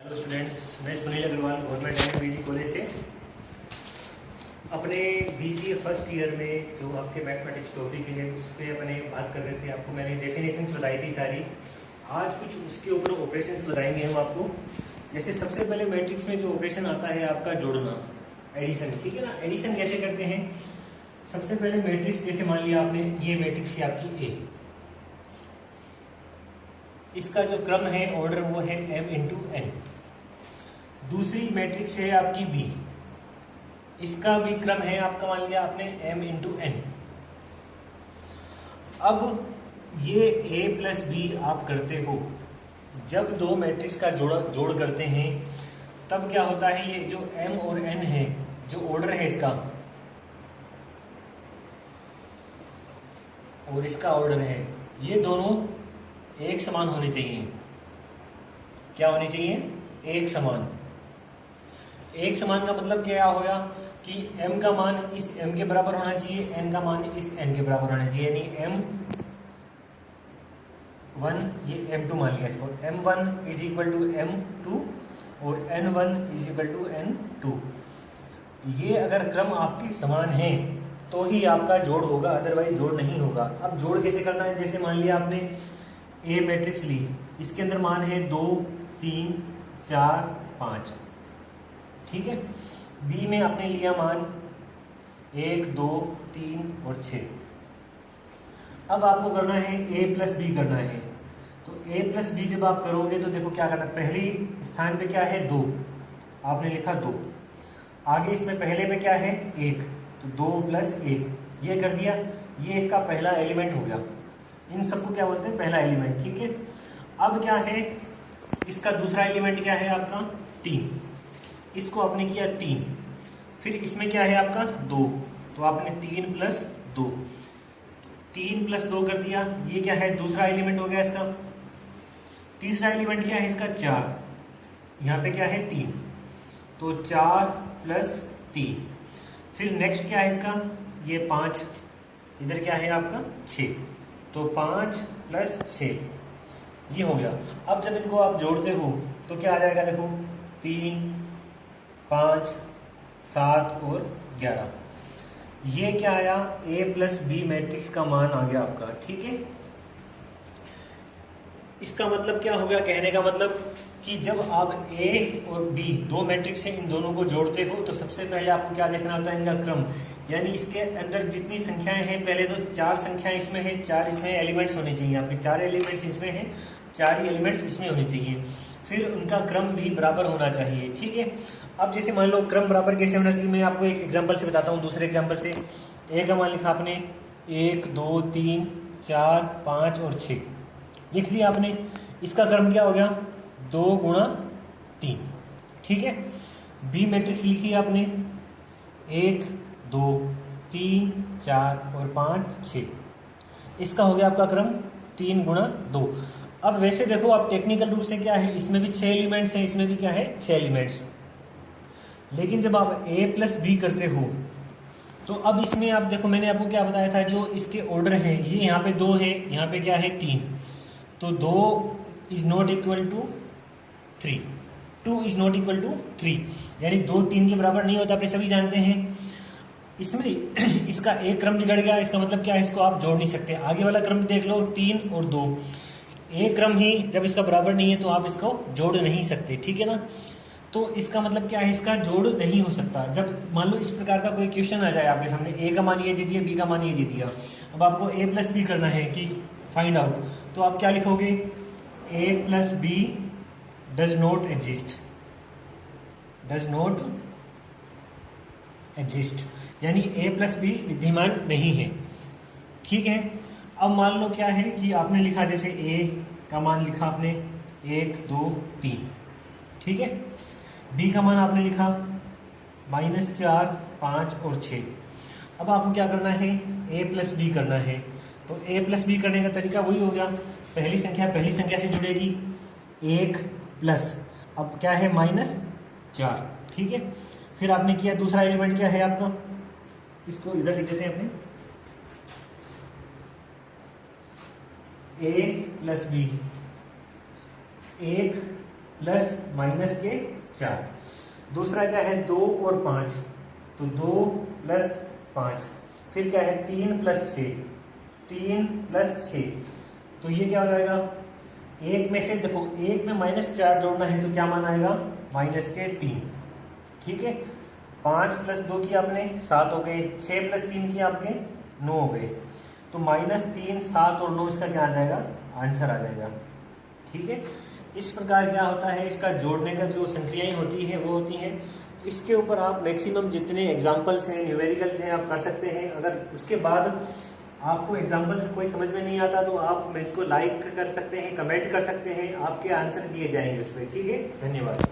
Hello students, मैं Sunil Agarwal government MBG college से अपने बीसीए फर्स्ट ईयर में जो आपके मैथमेटिक्स टॉपिक है उस पर अपने बात कर रहे थे। आपको मैंने डेफिनेशंस बताई थी सारी। आज कुछ उसके ऊपर ऑपरेशंस बताएंगे हम आपको। जैसे सबसे पहले मैट्रिक्स में जो ऑपरेशन आता है आपका जोड़ना, एडिशन, ठीक है ना। एडिशन कैसे करते हैं? सबसे पहले मैट्रिक्स, जैसे मान लिया आपने ये मैट्रिक्स है आपकी ए, इसका जो क्रम है ऑर्डर वो है m×n। दूसरी मैट्रिक्स है आपकी बी, इसका भी क्रम है आपका मान लिया आपने m×n। अब ये a प्लस बी आप करते हो, जब दो मैट्रिक्स का जोड़ करते हैं तब क्या होता है, ये जो m और n है, जो ऑर्डर है इसका और इसका ऑर्डर है, ये दोनों एक समान होने चाहिए। क्या होने चाहिए? एक समान। एक समान का मतलब क्या होगा कि m का मान इस m के बराबर होना चाहिए, n का मान इस n के बराबर होना चाहिए। यानी m1 ये m2 मान लिया इसको, m1 is equal to m2 और n1 is equal to n2। ये अगर क्रम आपके समान है तो ही आपका जोड़ होगा, अदरवाइज जोड़ नहीं होगा। अब जोड़ कैसे करना है? जैसे मान लिया आपने ए मैट्रिक्स ली, इसके अंदर मान है 2, 3, 4, 5, ठीक है। बी में आपने लिया मान 1, 2, 3 और 6। अब आपको करना है ए प्लस बी करना है। तो ए प्लस बी जब आप करोगे तो देखो क्या करना, पहली स्थान पे क्या है 2, आपने लिखा 2। आगे इसमें पहले में क्या है 1, तो 2 + 1 ये कर दिया। ये इसका पहला एलिमेंट हो गया। इन सबको क्या बोलते हैं? पहला एलिमेंट, ठीक है। अब क्या है, इसका दूसरा एलिमेंट क्या है आपका 3, इसको आपने किया 3। फिर इसमें क्या है आपका 2, तो आपने 3 + 2, 3 + 2 कर दिया। ये क्या है? दूसरा एलिमेंट हो गया इसका। तीसरा एलिमेंट क्या है इसका 4, यहाँ पे क्या है 3, तो 4 + 3। फिर नेक्स्ट क्या है इसका, ये 5, इधर क्या है आपका 6, तो 5 + 6 ये हो गया। अब जब इनको आप जोड़ते हो तो क्या आ जाएगा, देखो 3, 5, 7 और 11। ये क्या आया? a प्लस बी मैट्रिक्स का मान आ गया आपका, ठीक है। इसका मतलब क्या हो गया? कहने का मतलब कि जब आप a और b दो मैट्रिक्स हैं, इन दोनों को जोड़ते हो तो सबसे पहले आपको क्या देखना होता है? इनका क्रम। यानी इसके अंदर जितनी संख्याएं हैं, पहले तो 4 संख्याएं इसमें है, 4 इसमें एलिमेंट्स होने चाहिए। आपके 4 एलिमेंट्स इसमें हैं, 4 ही एलिमेंट्स इसमें होने चाहिए। फिर उनका क्रम भी बराबर होना चाहिए, ठीक है। अब जैसे मान लो क्रम बराबर कैसे होना चाहिए, मैं आपको एक एग्जाम्पल से बताता हूँ। दूसरे एग्जाम्पल से ए का मान लिखा आपने 1, 2, 3, 4, 5 और 6 लिख दिया आपने। इसका क्रम क्या हो गया? 2 × 3, ठीक है। बी मैट्रिक्स लिखी आपने 1, 2, 3, 4 और 5, 6। इसका हो गया आपका क्रम 3 × 2। अब वैसे देखो आप टेक्निकल रूप से क्या है, इसमें भी 6 एलिमेंट्स हैं, इसमें भी क्या है 6 एलिमेंट्स। लेकिन जब आप a प्लस बी करते हो तो अब इसमें आप देखो, मैंने आपको क्या बताया था, जो इसके ऑर्डर हैं, ये यहाँ पे 2 है, यहाँ पे क्या है 3, तो 2 is not equal to 3, 2 is not equal to 3, यानी 2 3 के बराबर नहीं होता, आप सभी जानते हैं। इसमें इसका एक क्रम बिगड़ गया, इसका मतलब क्या है, इसको आप जोड़ नहीं सकते। आगे वाला क्रम देख लो, 3 और 2, एक क्रम ही जब इसका बराबर नहीं है तो आप इसको जोड़ नहीं सकते, ठीक है ना। तो इसका मतलब क्या है, इसका जोड़ नहीं हो सकता। जब मान लो इस प्रकार का कोई क्वेश्चन आ जाए आपके सामने, ए का मान ये दे दिया, बी का मान ये दे दिया, अब आपको a प्लस बी करना है कि फाइंड आउट, तो आप क्या लिखोगे? a plus B does not exist, does not exist, यानी a प्लस बी विद्यमान नहीं है, ठीक है। अब मान लो क्या है कि आपने लिखा, जैसे a का मान लिखा आपने 1, 2, 3, ठीक है। b का मान आपने लिखा -4, 5 और 6। अब आपको क्या करना है? a प्लस बी करना है। तो a प्लस बी करने का तरीका वही हो गया, पहली संख्या से जुड़ेगी 1 प्लस, अब क्या है -4, ठीक है। फिर आपने किया, दूसरा एलिमेंट क्या है आपका, इसको इधर लिख देते हैं अपने, a plus B, 1 plus minus के 4। दूसरा क्या है 2 और 5, तो 2 प्लस 5। फिर क्या है 3 प्लस 6, 3 प्लस 6, तो ये क्या हो जाएगा, एक में से देखो एक में -4 जोड़ना है तो क्या मान आएगा, माइनस के 3। ठीक है, 5 प्लस 2 की आपने 7 हो गए, 6 प्लस 3 की आपके 9 हो गए, तो -3, 7 और 9 इसका क्या आ जाएगा, आंसर आ जाएगा। ठीक है, इस प्रकार क्या होता है, इसका जोड़ने का जो संक्रियाएं होती है वो होती हैं। इसके ऊपर आप मैक्सिमम जितने एग्जाम्पल्स हैं, न्यूमेरिकल्स हैं, आप कर सकते हैं। अगर उसके बाद आपको एग्जाम्पल्स कोई समझ में नहीं आता तो आप इसको लाइक कर सकते हैं, कमेंट कर सकते हैं, आपके आंसर दिए जाएंगे उस पर। ठीक है, धन्यवाद।